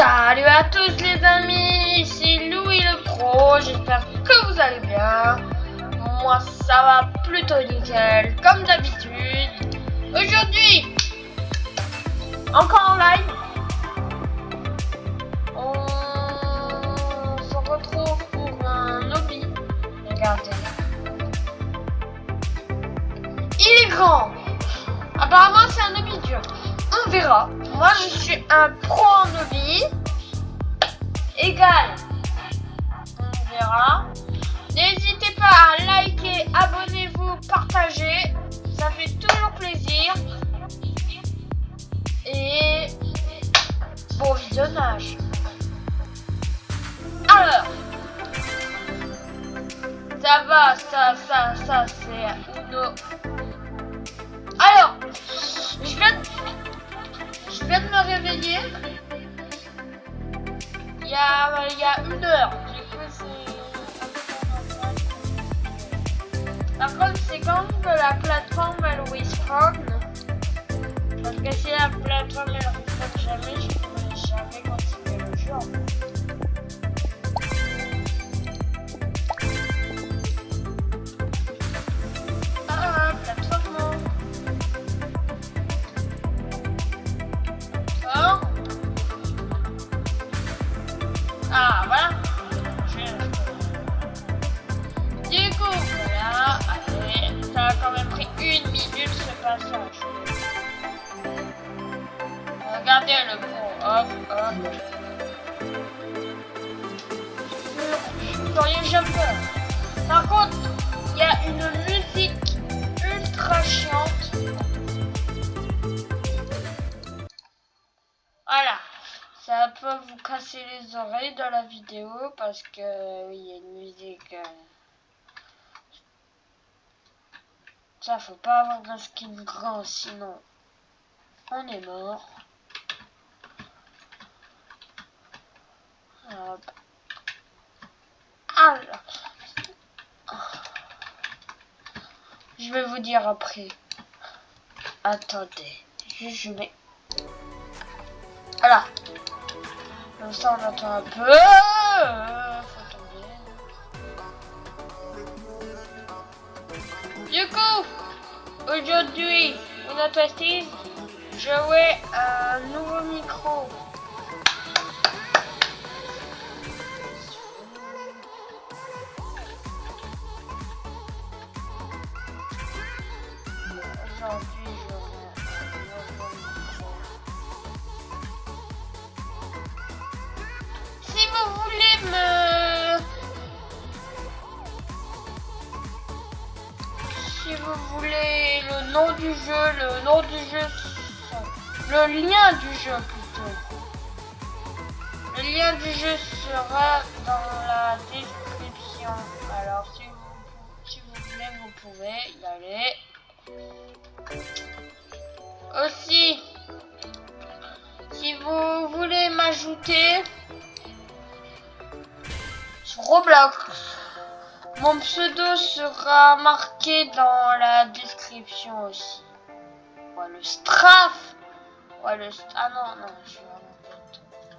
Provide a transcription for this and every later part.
Salut à tous les amis, ici Louis le Pro, j'espère que vous allez bien. Moi ça va plutôt nickel, comme d'habitude. Aujourd'hui, encore en live, on se retrouve pour un hobby. Regardez, il est grand. Apparemment c'est un hobby dur, on verra. Moi je suis un pro en hobby. Égal, on verra. N'hésitez pas à liker, abonnez-vous, partagez, ça fait toujours plaisir. Et bon visionnage. Alors, ça va, ça c'est Uno. Alors, je viens de me réveiller. Il y a 1 heure. Par contre, c'est quand que la plateforme elle respawn. Parce que si la plateforme elle respawn jamais, je pourrais jamais continuer le jeu. Plateforme. Ah, voilà. Du coup, voilà. Allez, ça a quand même pris 1 minute ce passage. Regardez le pro. Hop, hop. Furious Jumper. Par contre, il y a une musique ultra chiante. Voilà. Ça peut vous casser les oreilles dans la vidéo parce que oui, il y a une musique. Ça, faut pas avoir un skin grand, sinon on est mort. Hop. Alors, je vais vous dire après. Attendez, je mets. Voilà. Comme ça, on attend un peu. Faut tomber. Du coup, aujourd'hui, on a testé jouer un nouveau micro. Aujourd'hui, si vous voulez le nom du jeu, le lien du jeu plutôt. Le lien du jeu sera dans la description. Alors si vous voulez, vous pouvez y aller. Aussi, si vous voulez m'ajouter sur Roblox, mon pseudo sera marqué dans la description aussi. Ouais, le Straff. Ouais, le... Ah non, je suis vraiment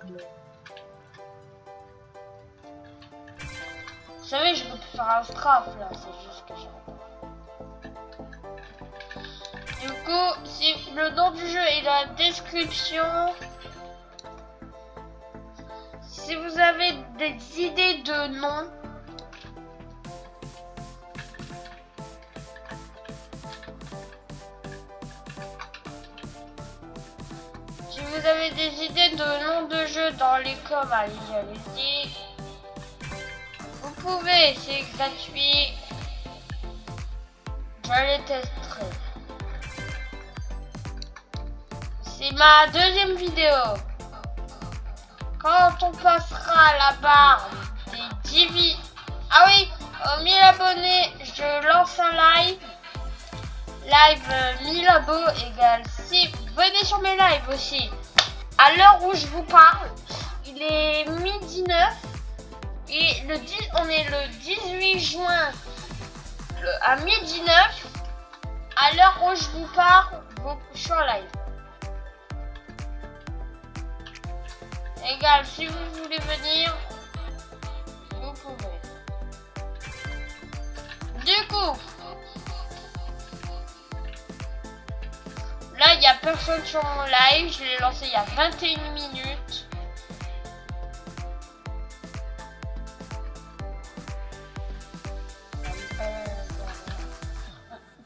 bête. Vous savez, je peux plus faire un Straff là, c'est juste que j'ai... Du coup, si le nom du jeu est dans la description, si vous avez des idées de noms, si vous avez des idées de noms de jeu dans les coms, allez-y. Vous pouvez, c'est gratuit. Je les testerai. C'est ma deuxième vidéo. Quand on passera à la barre des 10 vies. Ah oui, aux 1000 abonnés, je lance un live. Live 1000 abos égale 6. Venez sur mes lives aussi. À l'heure où je vous parle, il est midi 9. Et on est le 18 juin à midi 9. À l'heure où je vous parle, je suis en live. égale si vous voulez venir, vous pouvez. Du coup, là il n'y a personne sur mon live, je l'ai lancé il y a 21 minutes.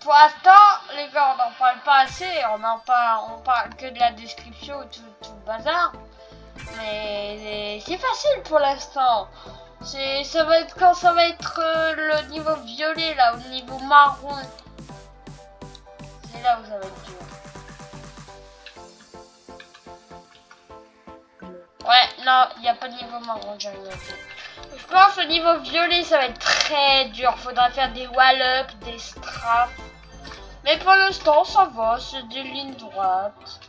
Pour l'instant, les gars, on n'en parle pas assez, on parle que de la description, tout le bazar. Mais c'est facile pour l'instant. Ça va être quand ça va être le niveau violet, là, au niveau marron. C'est là où ça va être dur. Ouais, non, il n'y a pas de niveau marron, j'ai rien fait. Je pense au niveau violet, ça va être très dur. Faudra faire des wall-up, des strafes. Mais pour l'instant, ça va, c'est des lignes droites.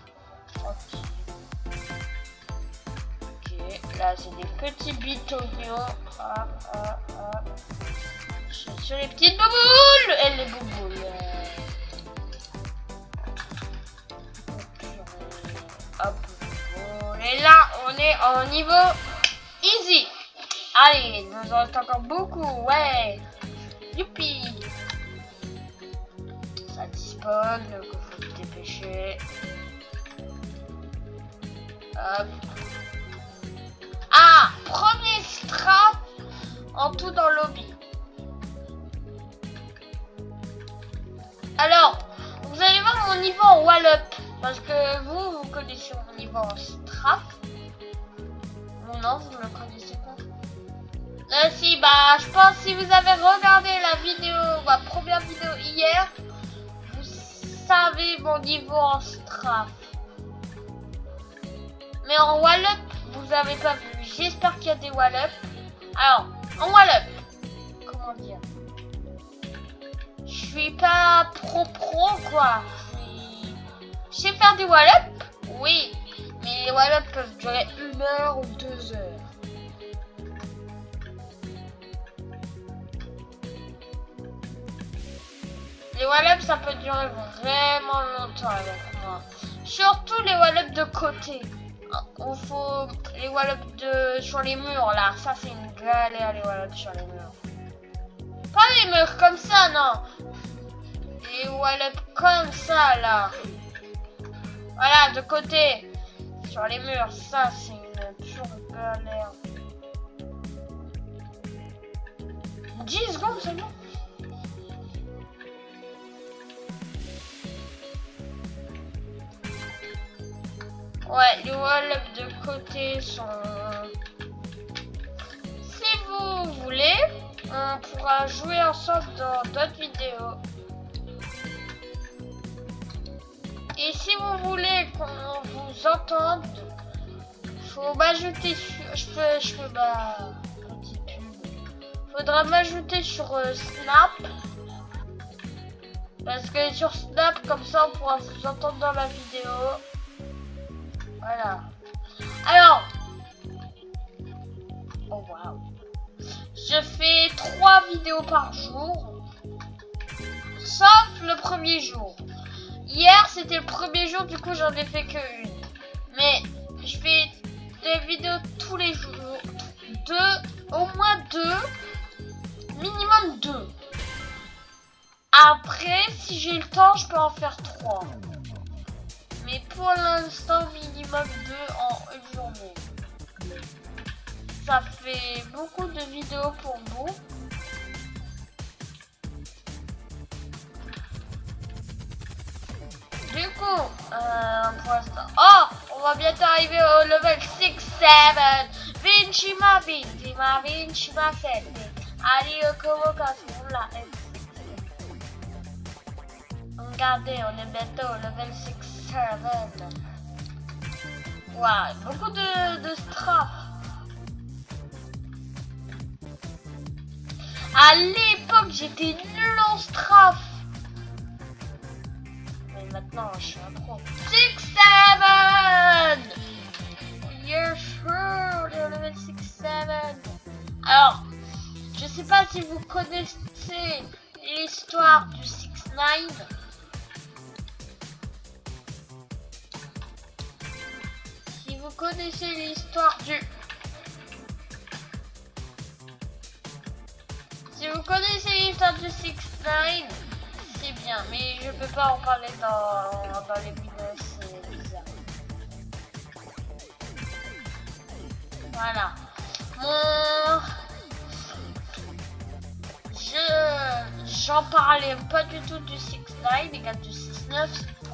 Ok, là, c'est des petits bitoniaux. Sur les petites bouboules. Et les bouboules. Hop. Et là, on est en niveau easy. Allez, il nous en reste encore beaucoup, ouais. Youpi. Ça despawn, donc il faut se dépêcher. Hop. Ah, premier strap en tout dans le lobby. Alors, vous allez voir mon niveau en wall-up. Parce que vous connaissez mon niveau en strap. Non, vous ne le connaissez pas. Si, bah, je pense que si vous avez regardé la vidéo, ma première vidéo hier, vous savez mon niveau en strap. Mais en wall-up, vous avez pas vu. J'espère qu'il y a des wall-up. Alors, en wall-up, comment dire? Je suis pas pro quoi. Je sais faire des wall-up, oui. Mais les wall-up peuvent durer 1 heure ou 2 heures. Les wall-up, ça peut durer vraiment longtemps avec moi. Surtout les wall-up de côté. Il faut les wall-up sur les murs là. Ça, c'est une galère, les wall-up sur les murs. Pas les murs comme ça, non. Les wall-up comme ça là. Voilà, de côté. Sur les murs, ça, c'est une pure galère. 10 secondes seulement. Ouais, les wall-up de côté sont... Si vous voulez, on pourra jouer ensemble dans d'autres vidéos. Et si vous voulez qu'on vous entende, faut m'ajouter sur... Je fais ma petite pub. Faudra m'ajouter sur Snap. Parce que sur Snap, comme ça, on pourra vous entendre dans la vidéo. Voilà. Alors. Oh waouh. Je fais 3 vidéos par jour. Sauf le premier jour. Hier c'était le premier jour, du coup j'en ai fait que une. Mais je fais des vidéos tous les jours. Au moins 2. Minimum 2. Après, si j'ai le temps, je peux en faire 3. Mais pour l'instant, minimum 2 en une journée. Ça fait beaucoup de vidéos pour vous. Du coup, pour l'instant... Oh, on va bientôt arriver au level 6-7. Vinci ma 7. Allez, comment casse là. Regardez, on est bientôt au level 6-7. Waouh, beaucoup de straf. À l'époque, j'étais nul en straf. Mais maintenant, je suis un pro. 6-7. You're sure, le level 6-7. Alors, je sais pas si vous connaissez l'histoire du 6-9. vous connaissez l'histoire du... Si vous connaissez l'histoire du 6ix9ine, c'est bien, mais je peux pas en parler dans les vidéos, c'est bizarre. Voilà. J'en parlais pas du tout du 6ix9ine, égal du 6ix9ine, c'est tout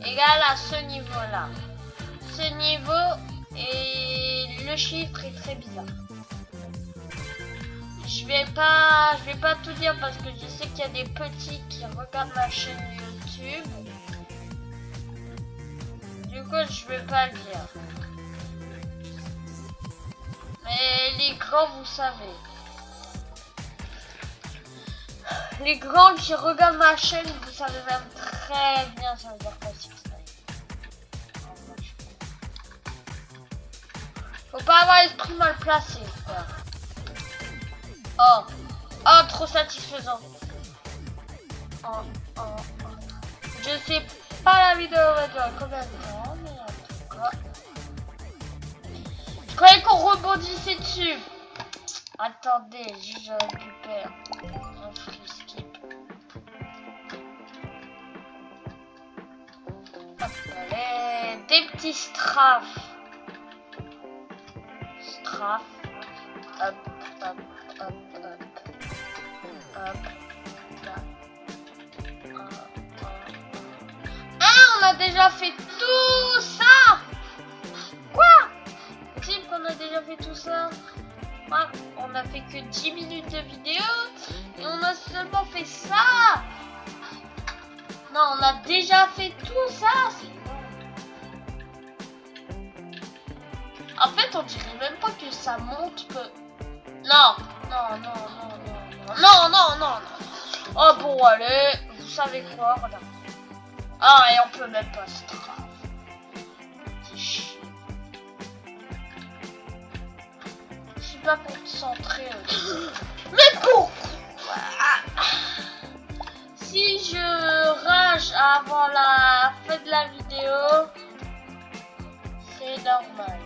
égal à ce niveau-là. Ce niveau et le chiffre est très bizarre. Je vais pas tout dire parce que je sais qu'il y a des petits qui regardent ma chaîne YouTube. Du coup, je vais pas le dire. Mais les grands, vous savez. Les grands qui regardent ma chaîne, vous savez même très bien ça veut dire quoi 6ix9ine. Faut pas avoir l'esprit mal placé, quoi. Oh, trop satisfaisant. Je sais pas la vidéo va durer combien de temps, mais en tout cas. Je croyais qu'on rebondissait dessus. Attendez, je récupère un free skip. Hop, allez, des petits strafs. Hop, hop, hop, hop, hop, là. Ah, on a déjà fait tout ça. Quoi? C'est qu'on a déjà fait tout ça? Ah, on a fait que 10 minutes de vidéo et on a seulement fait ça. Non, on a déjà fait tout ça. En fait, on dirait même pas que ça monte peu. Non. Oh bon, allez, vous savez quoi, regarde. Ah, et on peut même pas se trave. C'est chiant. Je suis pas concentré. Mais pourquoi? Si je rage avant la fin de la vidéo, c'est normal.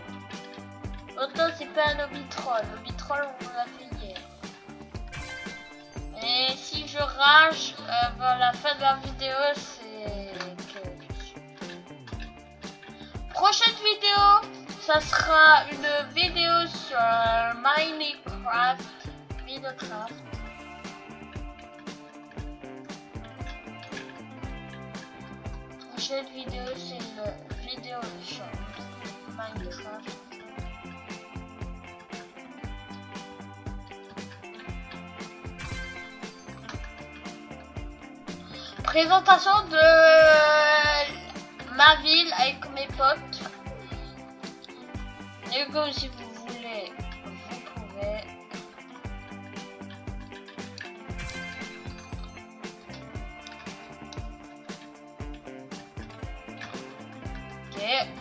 Autant c'est pas un hobby-troll. L'hobby-troll, on l'a fait hier. Et si je rage avant la fin de la vidéo, c'est que... Prochaine vidéo, ça sera une vidéo sur Minecraft. Prochaine vidéo, c'est une vidéo sur Minecraft. Présentation de ma ville avec mes potes. Et comme si vous voulez, vous pouvez.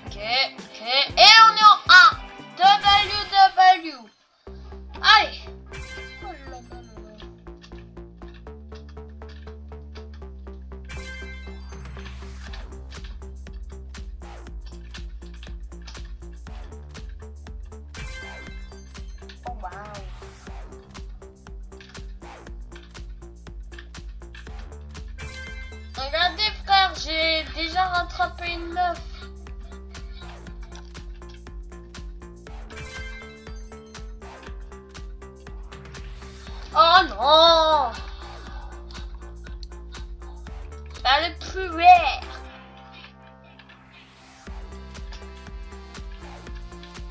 Ok. Et on est en A. WW. Allez. Regardez frère, j'ai déjà rattrapé une meuf. Oh non! T'as le plus rare.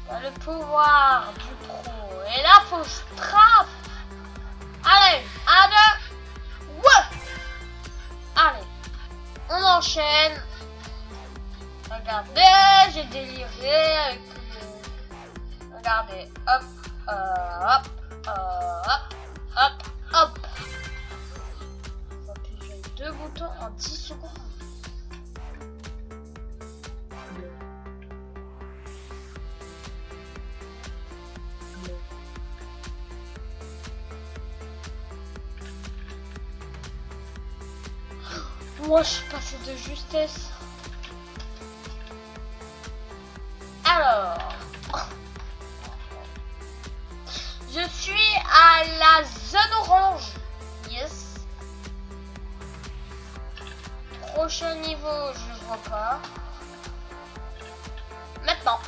T'as le pouvoir du pro. Et là, faut strap. Allez, 1, 2, ouais! Allez, on enchaîne. Regardez, j'ai déliré avec le... Regardez, hop, hop. On va appuyer deux boutons en 10 secondes. Moi, je suis passé de justesse. à la zone orange. Yes. Prochain niveau, je vois pas. Maintenant.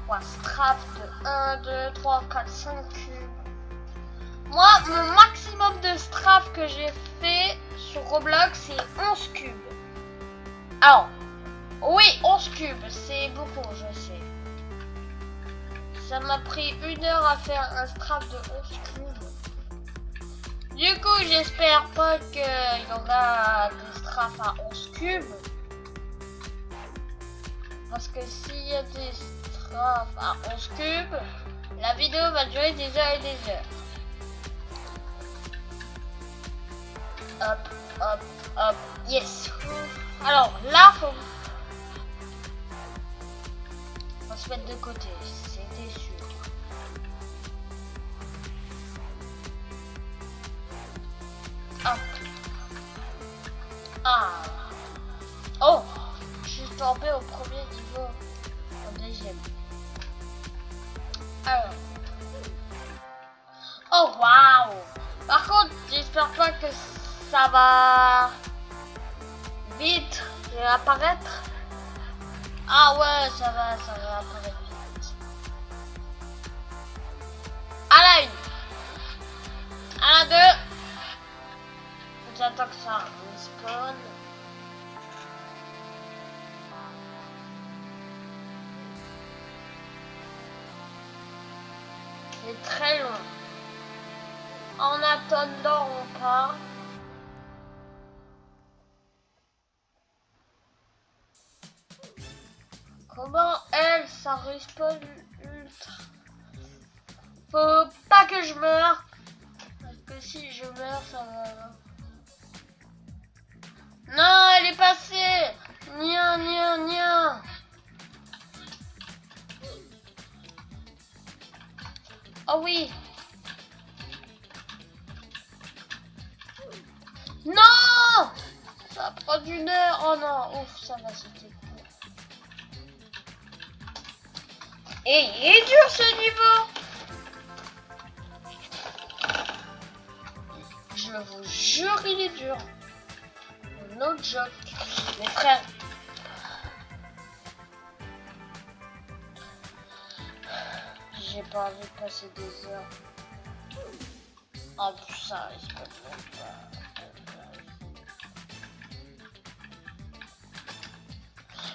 Ouais, strap de 1, 2, 3, 4, 5 cubes. Moi, mon maximum de strap que j'ai fait sur Roblox, c'est 11 cubes. Alors, oui, 11 cubes, c'est beaucoup, je sais. Ça m'a pris 1 heure à faire un strap de 11 cubes. Du coup, j'espère pas qu'il y aura des straps à 11 cubes. Parce que s'il y a des straps à 11 cubes, la vidéo va durer des heures et des heures. Hop, hop, hop, yes. Alors là, faut se mettre de côté, c'était sûr. Hop. Ah. Oh, je suis tombé au premier niveau, au deuxième. Alors. Oh waouh. Par contre, j'espère pas que ça va vite apparaître. Ah ouais, ça va apparaître vite. À la 1. À la 2. J'attends que ça respawn. C'est très long. En attendant, on part. Comment elle, ça respawn ultra. Faut pas que je meure. Parce que si je meurs, ça va. Non, elle est passée. Nia, nia, nia. Oh oui. Non. Ça prend 1 heure. Oh non, ouf, ça va, c'était court. Et il est dur ce niveau. Je vous jure, il est dur. No joke. Mes frères. J'ai pas envie de passer des heures. En plus, ça risque pas.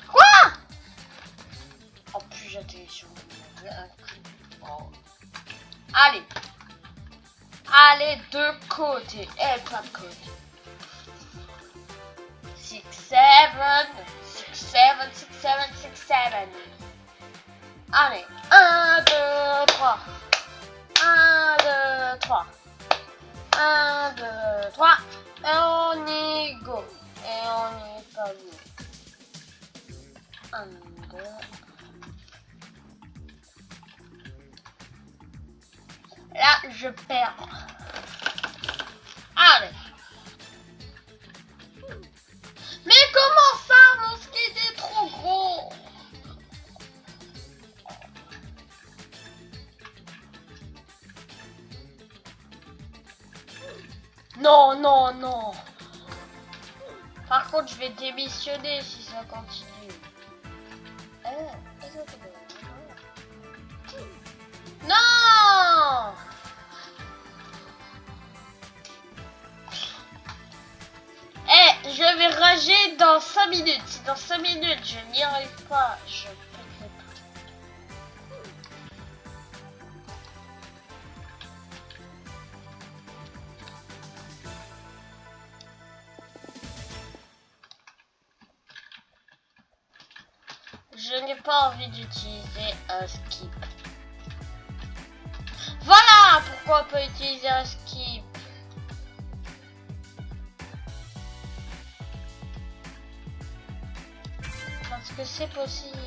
Quoi? En plus, j'atterris sur le oh. Allez. Allez, de côté. Et pas de côté. 6, 7, 6, 7, 6, 7, 6, 7. Allez, 1, 2, 3. 1, 2, 3. 1, 2, 3. Et on y go. Et on y pas go. 1, 2. Là, je perds. Allez. Mais comment ça, mon skate est trop gros? Non, non, non. Par contre, je vais démissionner si ça continue. Non. Eh, je vais rager dans 5 minutes. Si dans 5 minutes je n'y arrive pas, je péterai tout. Je n'ai pas envie d'utiliser un skip. Voilà pourquoi on peut utiliser un skip. Parce que c'est possible.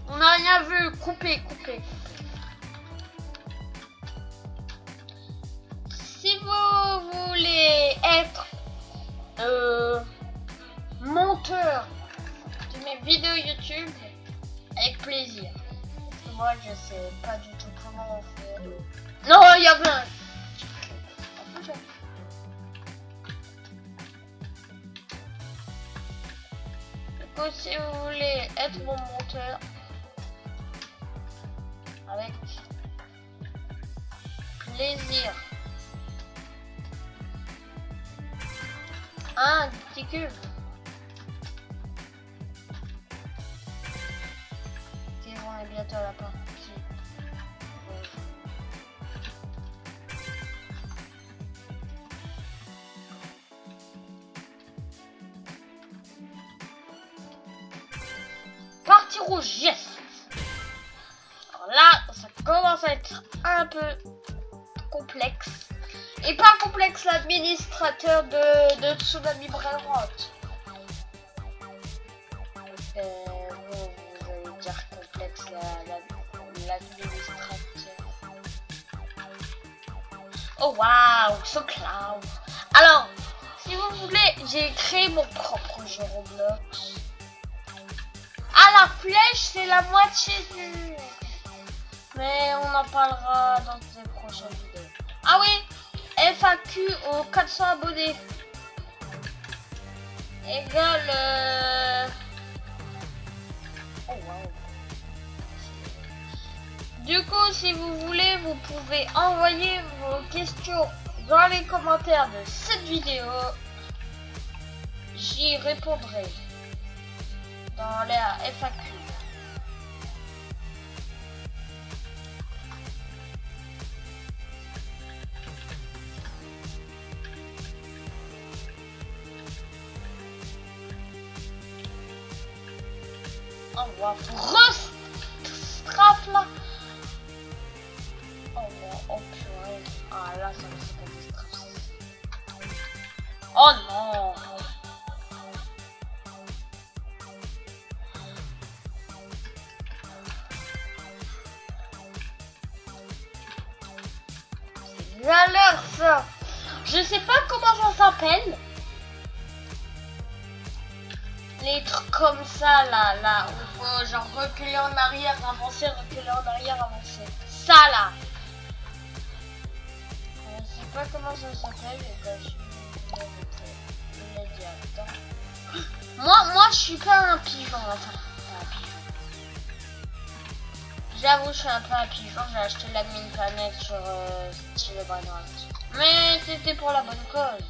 On n'a rien vu. Couper. Si vous voulez être monteur de mes vidéos YouTube avec moi je sais pas du tout comment on fait. Non, il y a plein. Du coup, si vous voulez être mon monteur avec plaisir, un petit cube. Ok, on est bientôt à la partie. Partie rouge, yes. Alors là, ça commence à être un peu complexe. Et pas complexe l'administrateur de Tsunami Brainrot. Vous allez dire complexe l'administrateur. Oh waouh, so cloud. Alors, si vous voulez, j'ai créé mon propre jeu Roblox. Ah, la flèche, c'est la moitié du... Mais on en parlera dans les prochaines vidéos. Ah oui, FAQ aux 400 abonnés. Égale... Oh wow. Du coup, si vous voulez, vous pouvez envoyer vos questions dans les commentaires de cette vidéo. J'y répondrai dans la FAQ. Oh wow, strafe là. Oh wow, oh purée. Ah là, ça me fait des strafe. Oh non. C'est galère ça. Je sais pas comment ça s'appelle. Les trucs comme ça là, où il faut genre reculer en arrière, avancer, reculer en arrière, avancer. Ça là. Je sais pas comment ça s'appelle, et ben je l'ai dit attends. Moi je suis pas un pigeon, enfin pas un pigeon. J'avoue je suis un peu un pigeon, j'ai acheté l'admin planète sur Style Brainrot. Mais c'était pour la bonne cause.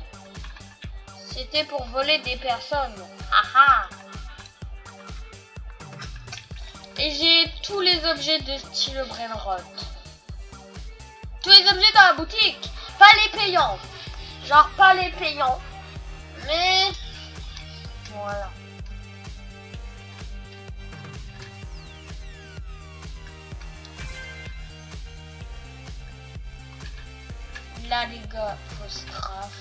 C'était pour voler des personnes. Aha. Et j'ai tous les objets de Style Brainrot. Tous les objets dans la boutique. Pas les payants. Genre pas les payants. Mais... Voilà. Là les gars, faut strafe.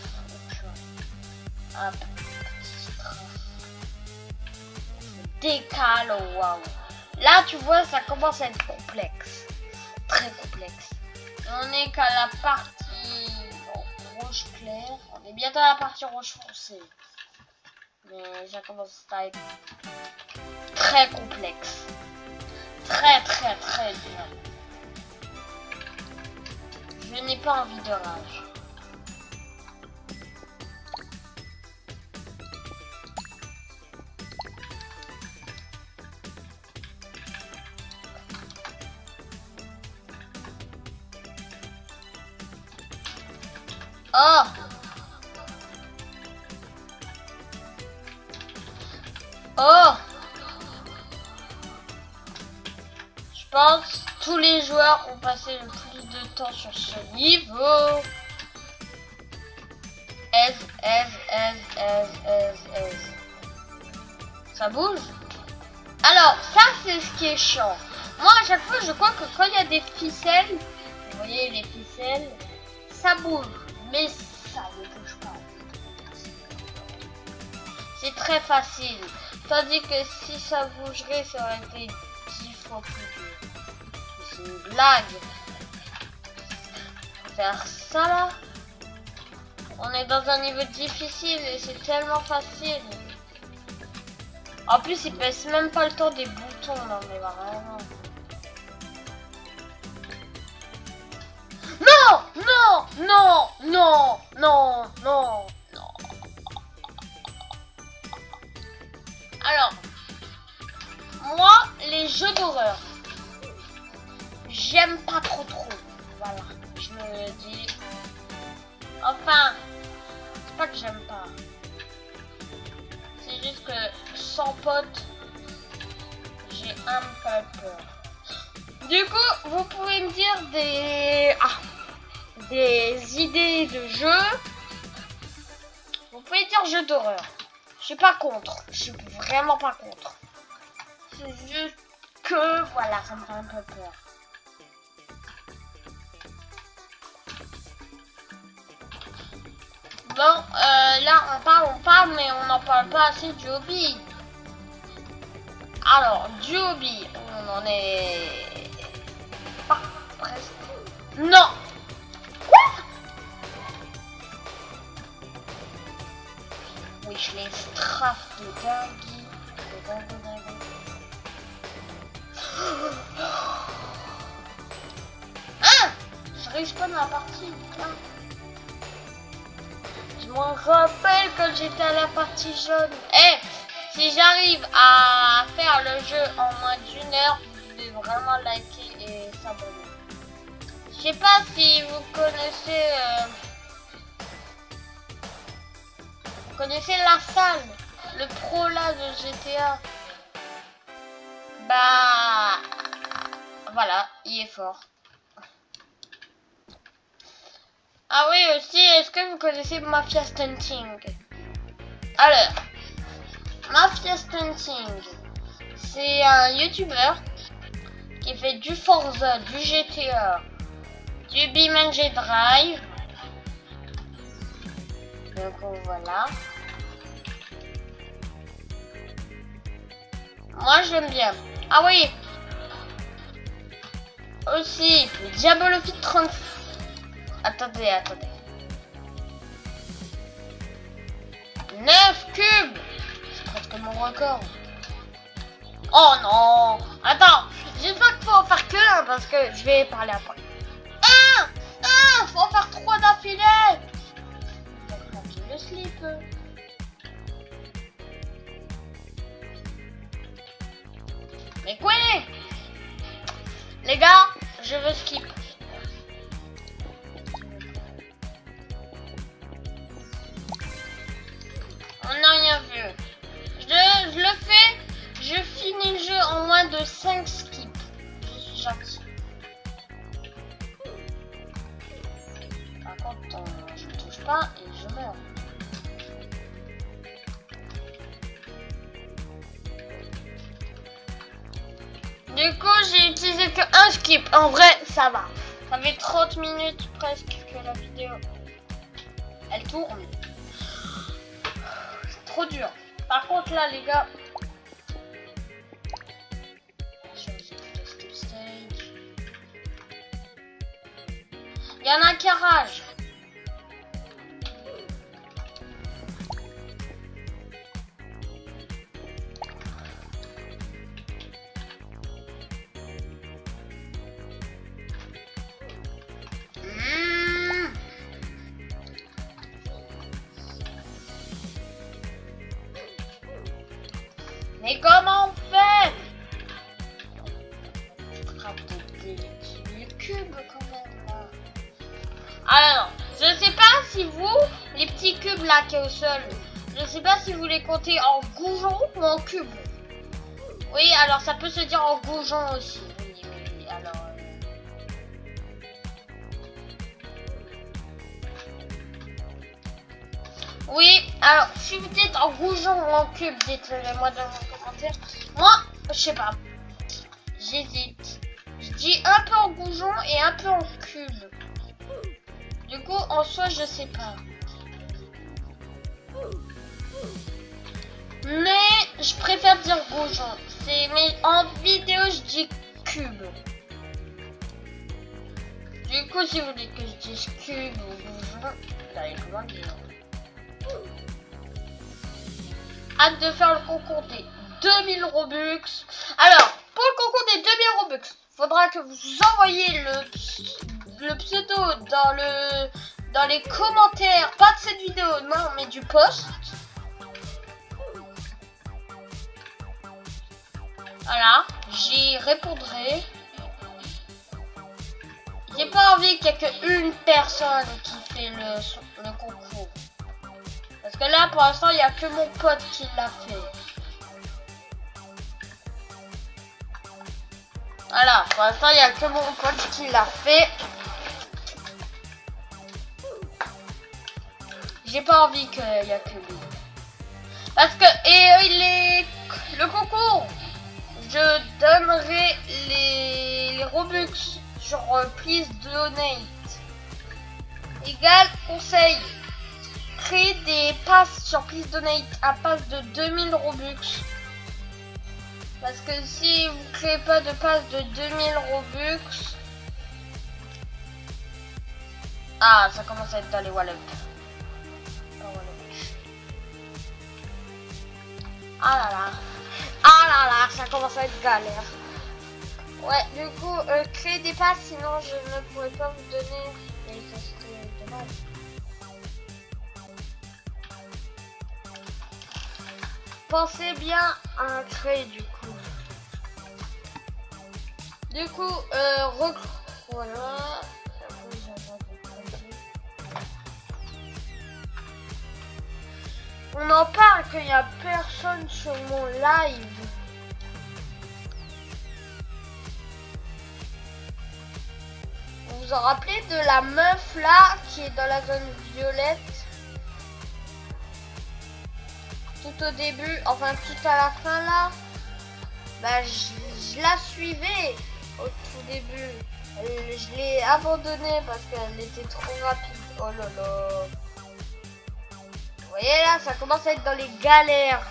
Un petit strafe. Décale, oh, waouh. Là tu vois ça commence à être complexe. Très complexe. Et on est qu'à la partie rouge clair. On est bientôt à la partie rouge foncé. Mais ça commence à être très complexe. Très dur. Je n'ai pas envie de rage. Oh! Oh! Je pense que tous les joueurs ont passé le plus de temps sur ce niveau. Ça bouge? Alors, ça c'est ce qui est chiant. Moi à chaque fois je crois que quand il y a des ficelles, vous voyez les ficelles, ça bouge. Mais ça ne bouge pas. C'est très facile. Tandis que si ça bougerait, ça aurait été 10 fois plus dur. C'est une blague. Faire ça là. On est dans un niveau difficile et c'est tellement facile. En plus, il pèse même pas le temps des boutons. Non mais vraiment. Non, non, non, non, non, non, non. Alors, moi, les jeux d'horreur, j'aime pas trop. Voilà, je me dis. Enfin, c'est pas que j'aime pas. C'est juste que sans pote, j'ai un peu peur. Du coup, vous pouvez me dire des idées de jeux. Vous pouvez dire jeux d'horreur. Je suis pas contre. Je suis vraiment pas contre. C'est juste que, voilà, ça me fait un peu peur. Bon, là, on parle, mais on n'en parle pas assez du hobby. Alors, du hobby, on en est... pas presque. Non. Quoi? Oui, je les strafe de dingue. Ah, je respawn la partie. Putain. Je m'en rappelle quand j'étais à la partie jaune. Si j'arrive à faire le jeu en moins d'1 heure, vous devez vraiment liker et s'abonner. Je sais pas si vous connaissez... vous connaissez la salle, le pro là de GTA. Bah... voilà, il est fort. Ah oui, aussi, est-ce que vous connaissez Mafia Stunting? Alors, Mafia Stunting, c'est un YouTuber qui fait du Forza, du GTA, du BeamNG Drive. Donc voilà. Moi j'aime bien. Ah oui. Aussi, Diabolofit 30. Attendez. 9 cubes. C'est presque mon record. Oh non. Attends, j'espère qu'il faut en faire que un parce que je vais parler après. Faut en faire 3 d'affilée. Le slip. Mais quoi? Les gars, je veux skip. On n'a rien vu. Je le fais. Je finis le jeu en moins de 5 skips. Je suis gentil. Par contre, je ne touche pas et je meurs. Du coup, j'ai utilisé que un skip. En vrai, ça va. Ça fait 30 minutes presque que la vidéo, elle tourne. C'est trop dur. Par contre, là, les gars, il y en a un qui rage. Mais comment on fait? Je frappe des cubes quand même là. Alors, je sais pas si vous, les petits cubes là qui est au sol, je sais pas si vous les comptez en goujon ou en cube. Oui, alors ça peut se dire en goujon aussi. Oui, alors... Oui, alors si vous êtes en goujon ou en cube, dites-le moi dans vos commentaires. Moi, je sais pas. J'hésite. Je dis un peu en goujon et un peu en cube. Du coup, en soi, je sais pas. Mais je préfère dire goujon. Mais en vidéo, je dis cube. Du coup, si vous dites que je dis cube ou goujon, vous allez comment dire. Hâte de faire le concours des 2000 Robux. Alors, pour le concours des 2000 Robux, faudra que vous envoyiez le le pseudo dans les commentaires, pas de cette vidéo, non, mais du post. Voilà, j'y répondrai. J'ai pas envie qu'il y ait qu'une personne qui fait le concours. Parce que là, pour l'instant, il n'y a que mon pote qui l'a fait. Voilà, pour l'instant, il n'y a que mon pote qui l'a fait. J'ai pas envie qu'il y a que lui. Parce que, le concours, je donnerai les Robux sur Please Donate. Égal conseil. Créer des passes sur Please Donate à passe de 2000 Robux. Parce que si vous créez pas de passe de 2000 Robux... Ah, ça commence à être dans les wallets. Ah là là. Ah là là, ça commence à être galère. Ouais, du coup, créer des passes, sinon je ne pourrais pas vous donner. Et ça serait dommage. Pensez bien à créer du coup. Du coup, voilà. On en parle qu'il n'y a personne sur mon live. Vous vous en rappelez de la meuf là qui est dans la zone violette? Tout au début, enfin tout à la fin là, bah je la suivais au tout début. Je l'ai abandonnée parce qu'elle était trop rapide. Oh là là. Vous voyez là, ça commence à être dans les galères.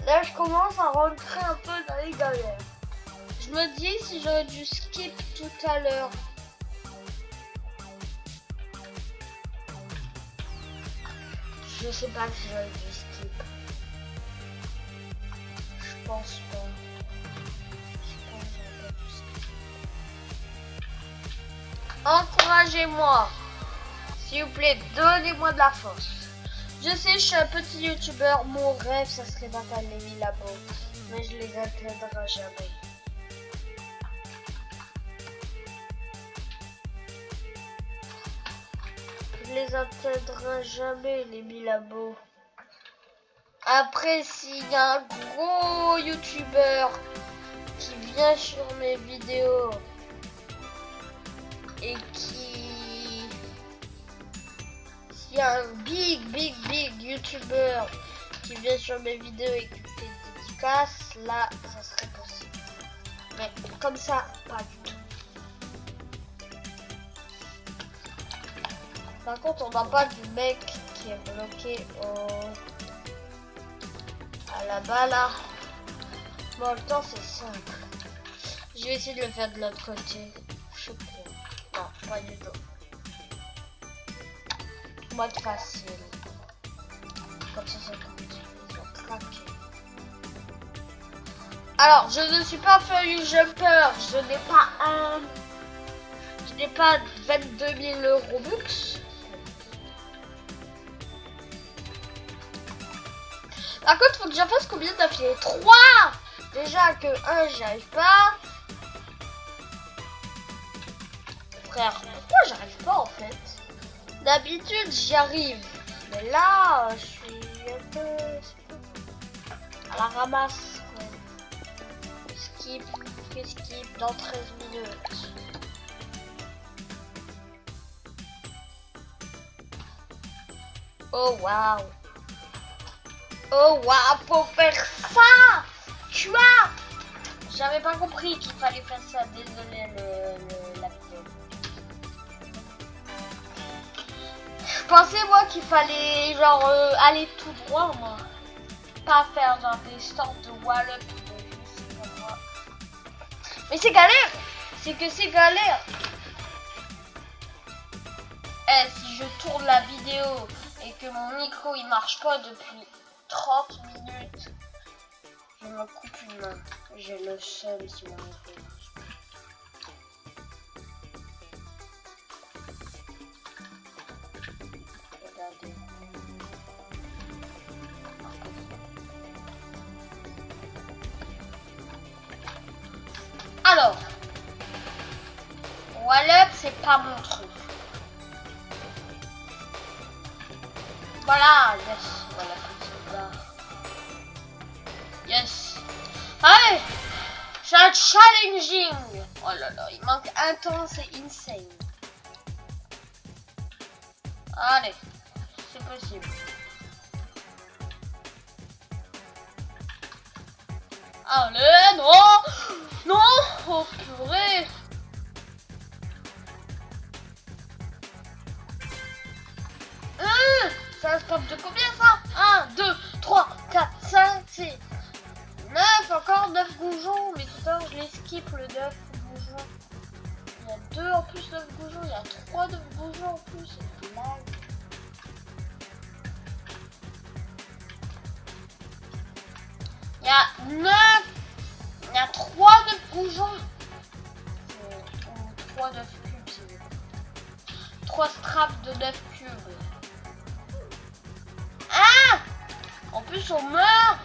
Là, je commence à rentrer un peu dans les galères. Je me dis si j'aurais dû skip tout à l'heure. Je sais pas si j'aurais dû skip. Je pense pas. Encouragez-moi. S'il vous plaît, donnez-moi de la force. Je sais, je suis un petit youtubeur. Mon rêve, ça serait d'atteindre les 1000 abos. Mais je les atteindrai jamais. Je les atteindrai jamais, les 1000 abos. Après, s'il y a un gros youtubeur qui vient sur mes vidéos et s'il y a un big youtubeur qui vient sur mes vidéos et qui fait des dédicaces, là, ça serait possible. Mais comme ça, pas du tout. Par contre, on n'a pas du mec qui est bloqué à la bas là. Bon, le temps c'est simple. Je vais essayer de le faire de l'autre côté. Je sais pas. Non, pas du tout. Mode facile. Comme ça, ils ont craqué. Alors, je ne suis pas feuille jumper. Je n'ai pas 22 000 Robux. Par contre, faut que j'en fasse combien d'affilée? 3. Déjà que 1, j'y arrive pas. Frère, pourquoi j'arrive pas en fait? D'habitude, j'y arrive. Mais là, je suis un peu à la ramasse. Skip dans 13 minutes. Oh waouh. Oh waouh, faut faire ça. Tu vois. J'avais pas compris qu'il fallait faire ça. Désolé la vidéo. Je pensais moi qu'il fallait genre aller tout droit moi. Pas faire genre des sortes de wallop. Mais c'est galère. C'est que c'est galère. Eh, si je tourne la vidéo et que mon micro il marche pas depuis 30 minutes, je me coupe une main. J'ai le seum si mon micro marche. c'est pas mon truc. Voilà, yes, voilà, comme ça. Yes. Allez, c'est un challenging. Oh là là, il manque intense et insane. Allez, c'est possible. Allez, non, non, oh purée. Ça se tape de combien ça? 1, 2, 3, 4, 5, 6, 9, encore 9 goujons. Mais tout à l'heure je les skip le 9 goujons. Il y a 2 en plus 9 goujons, il y a 3 9 goujons en plus, c'est une blague. Il y a 9, il y a 3 9 goujons. 3 9 cubes, c'est 3 straps de 9 cubes. Ah! En plus on meurt.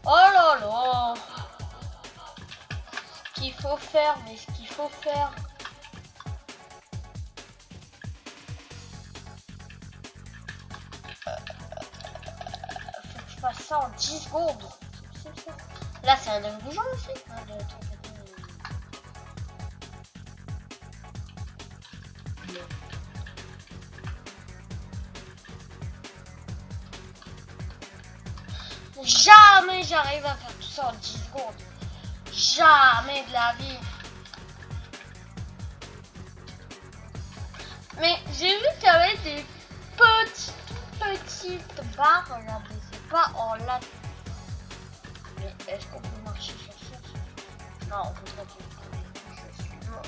Oh là là. Ce qu'il faut faire, mais ce qu'il faut faire. Faut que je fasse ça en 10 secondes. Là c'est un bougeant aussi. Jamais j'arrive à faire tout ça en 10 secondes. Jamais de la vie. Mais j'ai vu qu'il y avait des petites barres là, mais c'est pas en là. Mais est-ce qu'on peut marcher sur ça? Non, on peut pas. Je suis mort.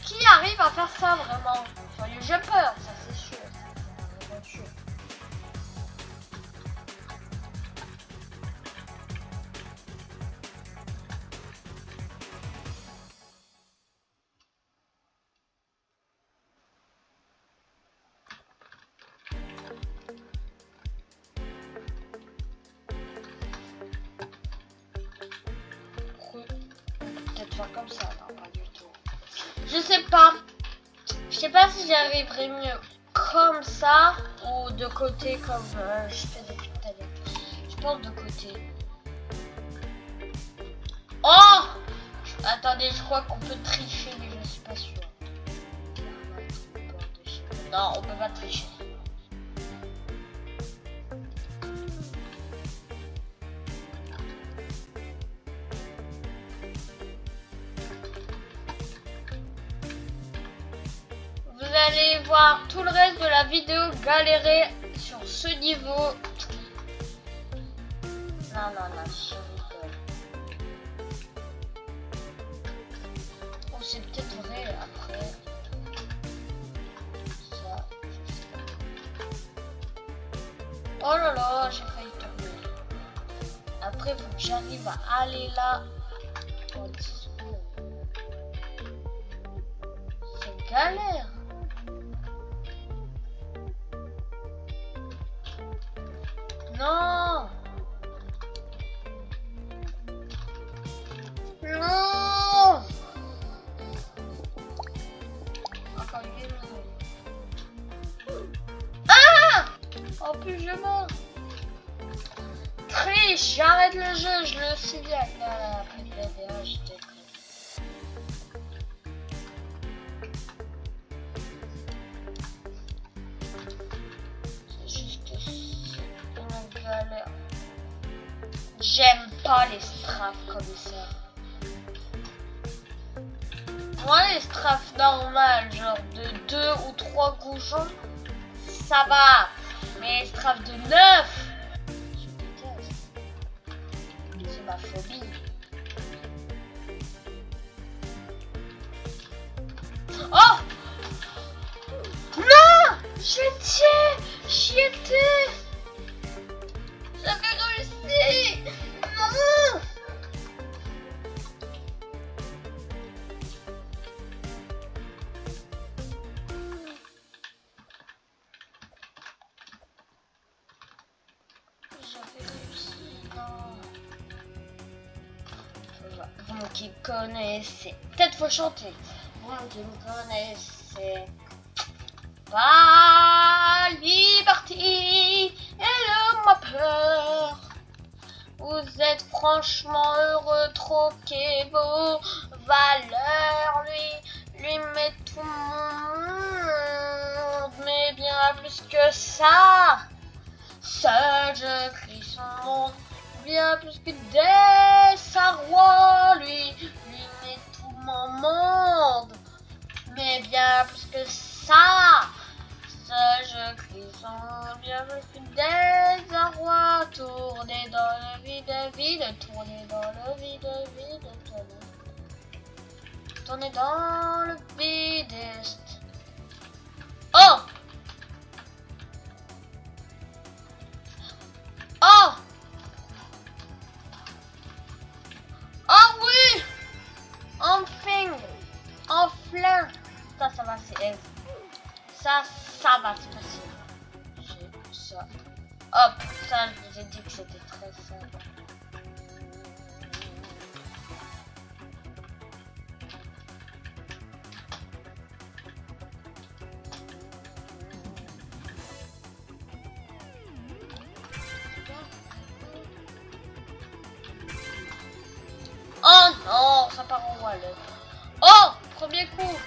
Qui arrive à faire ça vraiment? Soyez j'ai peur, ça c'est sûr. Peut-être faire comme ça, non pas du tout. Je sais pas. Je sais pas si j'arriverai mieux comme ça ou de côté comme je fais depuis tout à l'heure. Je pense de côté. Oh! Attendez, je crois qu'on peut tricher, mais je suis pas sûre. Non, on peut pas tricher. Vous allez voir tout le reste de la vidéo galérer sur ce niveau. Non, non, non, je rigole. Oh, c'est peut-être vrai après. Ça, je sais pas. Oh là là, j'ai failli tomber. Après, faut que j'arrive à aller là. En 10 secondes. C'est galère. Non! Non! Encore une fois. Ah! En plus, je meurs. Triche, j'arrête le jeu, je le signale. Là, après le BBA, j'étais j'aime pas les strafes comme ça. Moi, les strafes normales, genre de 2 ou 3 goujons, ça va. Mais les strafes de 9, je déteste. C'est ma phobie. Oh! Non! J'y étais! J'avais réussi! Non! J'avais Vous qui connaissez, peut-être faut chanter. Vous qui me connaissez. Pas liberté, elle m'a peur. Vous êtes franchement heureux, troquez vos valeurs. Lui met tout le monde, mais bien plus que ça. Seul je crie son nom, bien plus que des sarrois. Lui met tout mon monde, mais bien plus que ça. Seul je crie son nom, bien plus que des sarrois. Tournez dans le vide, vide, tournez dans le vide, vide, tournez dans le vide. Oh! Oh! Oh oui! Enfin! Enfin! Ça va, c'est elle. Ça va, c'est facile. J'ai ça. Hop! Ça, je vous ai dit que c'était très simple. Oh non, ça part en wallet. Oh, premier coup.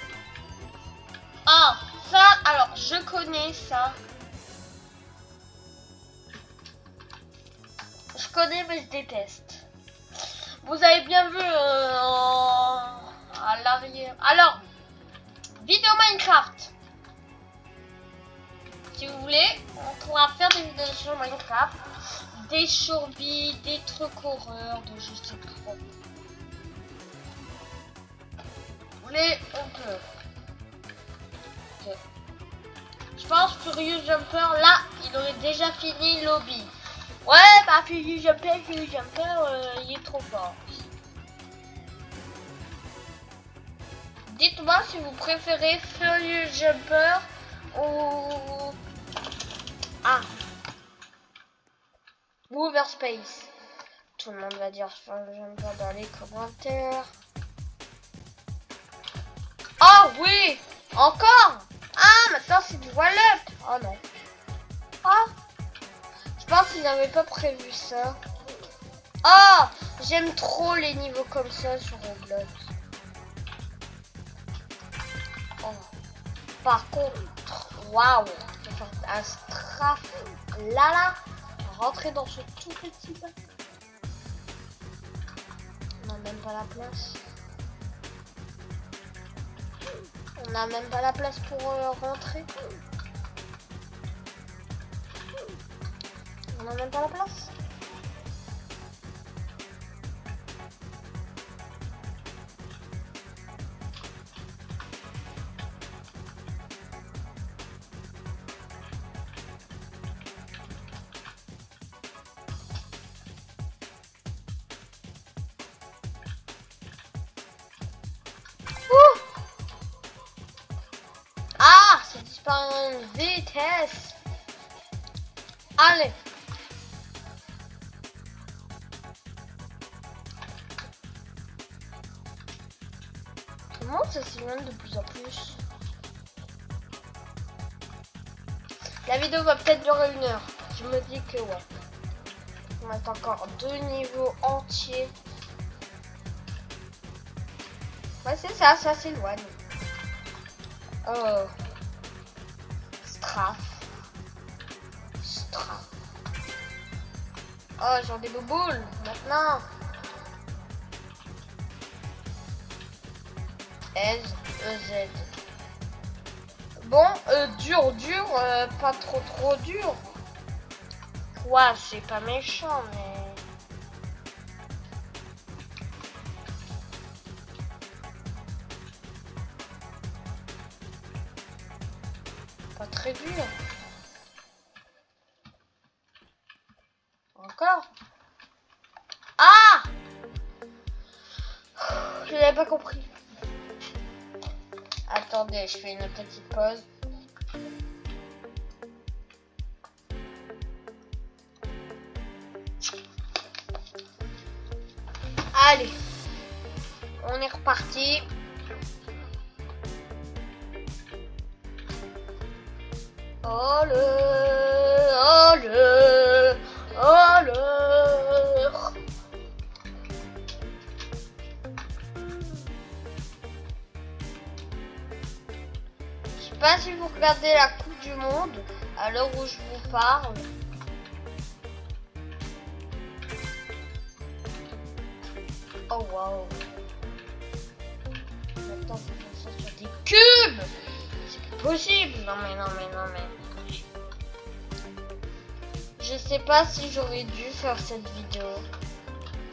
Ah, ça, alors je connais ça. Je connais mais je déteste. Vous avez bien vu à l'arrière. Alors, vidéo Minecraft. Si vous voulez, on pourra faire des vidéos sur Minecraft. Des chourbies, des trucs horreurs, de juste trop. Vous voulez, on peut. Okay. Je pense que Furious Jumper, là, il aurait déjà fini le lobby. Ouais, bah Furious Jumper, il est trop fort. Dites-moi si vous préférez Furious Jumper ou... Ah, Overspace. Tout le monde va dire Furious Jumper dans les commentaires. Oh oui, encore. Ah, maintenant c'est du wallet. Oh non. Oh, je pense qu'ils n'avaient pas prévu ça. Oh, j'aime trop les niveaux comme ça sur Roblox. Oh. Par contre, waouh, je vais faire un strafe là, rentrer dans ce tout petit bac. On n'a même pas la place. On n'a même pas la place pour rentrer. On n'a même pas la place. Par une vitesse. Allez. Comment ça s'éloigne de plus en plus? La vidéo va peut-être durer 1 heure. Je me dis que ouais. On va encore 2 niveaux entiers. Ouais, c'est ça, ça s'éloigne. Oh. Strafe. Oh, j'en ai des bouboules maintenant. S-E-Z. Bon, dur, pas trop dur. Quoi, c'est pas méchant, mais... Pas très dur. Encore. Ah! Je n'avais pas compris. Attendez, je fais une petite pause. Allez. on est reparti. Oh le. Je sais pas si vous regardez la Coupe du Monde à l'heure où je vous parle. Oh waouh. Attends, faut faire ça sur des cubes. C'est pas possible. Non mais. Je sais pas si j'aurais dû faire cette vidéo.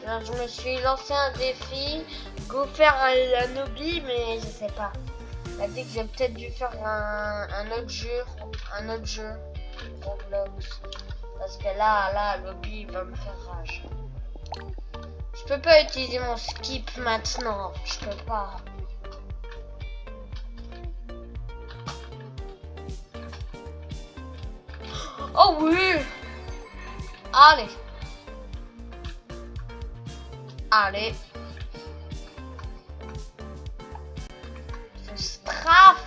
Alors, je me suis lancé un défi, go faire un hobby, mais je sais pas. Elle a dit que j'ai peut-être dû faire un autre jeu, Roblox. Parce que là, l'hobby va me faire rage. Je peux pas utiliser mon skip maintenant, je peux pas. Oh oui! Allez. Strafe.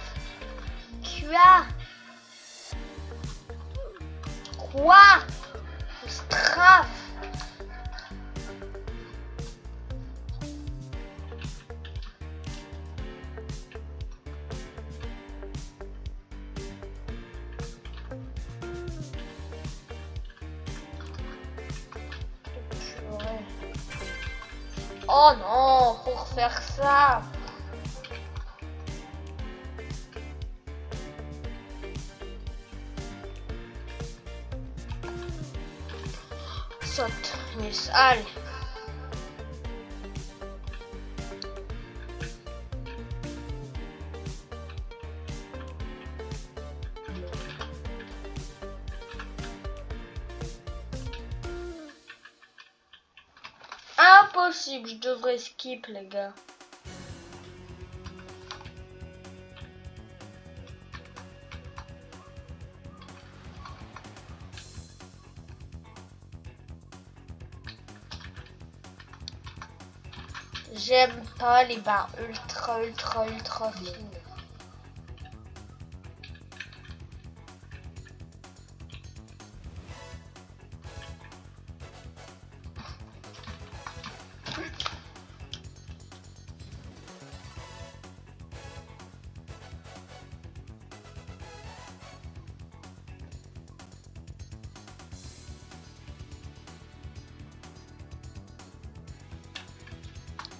Tu as. Quoi? Strafe. Oh non, faut refaire ça. Saute, Miss, allez. Impossible, je devrais skip les gars. J'aime pas les barres ultra fines.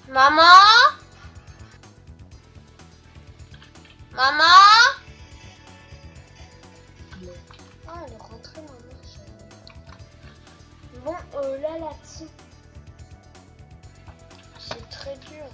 Maman? Maman? Ah, elle est rentrée, maman. Bon, là-dessus. C'est très dur.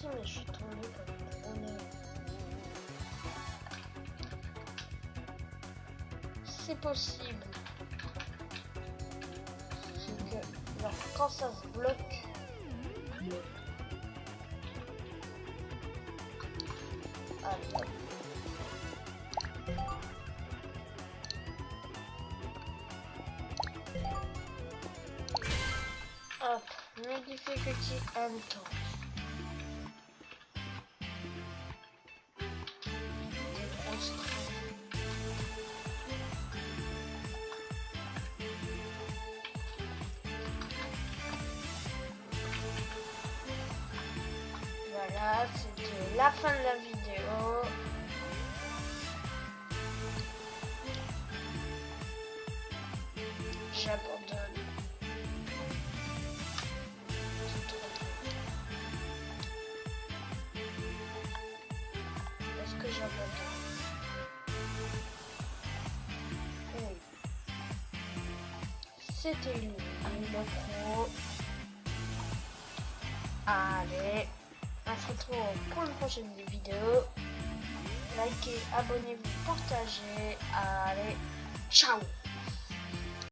Mais je suis tombée comme une grenouille. C'est possible. C'est que genre, quand ça se bloque. Allez. Hop, new difficulty and temps. Voilà, c'était la fin de la vidéo. J'abandonne. Est-ce que j'abandonne? Oui. C'était une pro. Allez, on se retrouve pour une prochaine vidéo. Likez, abonnez-vous, partagez. Allez, ciao!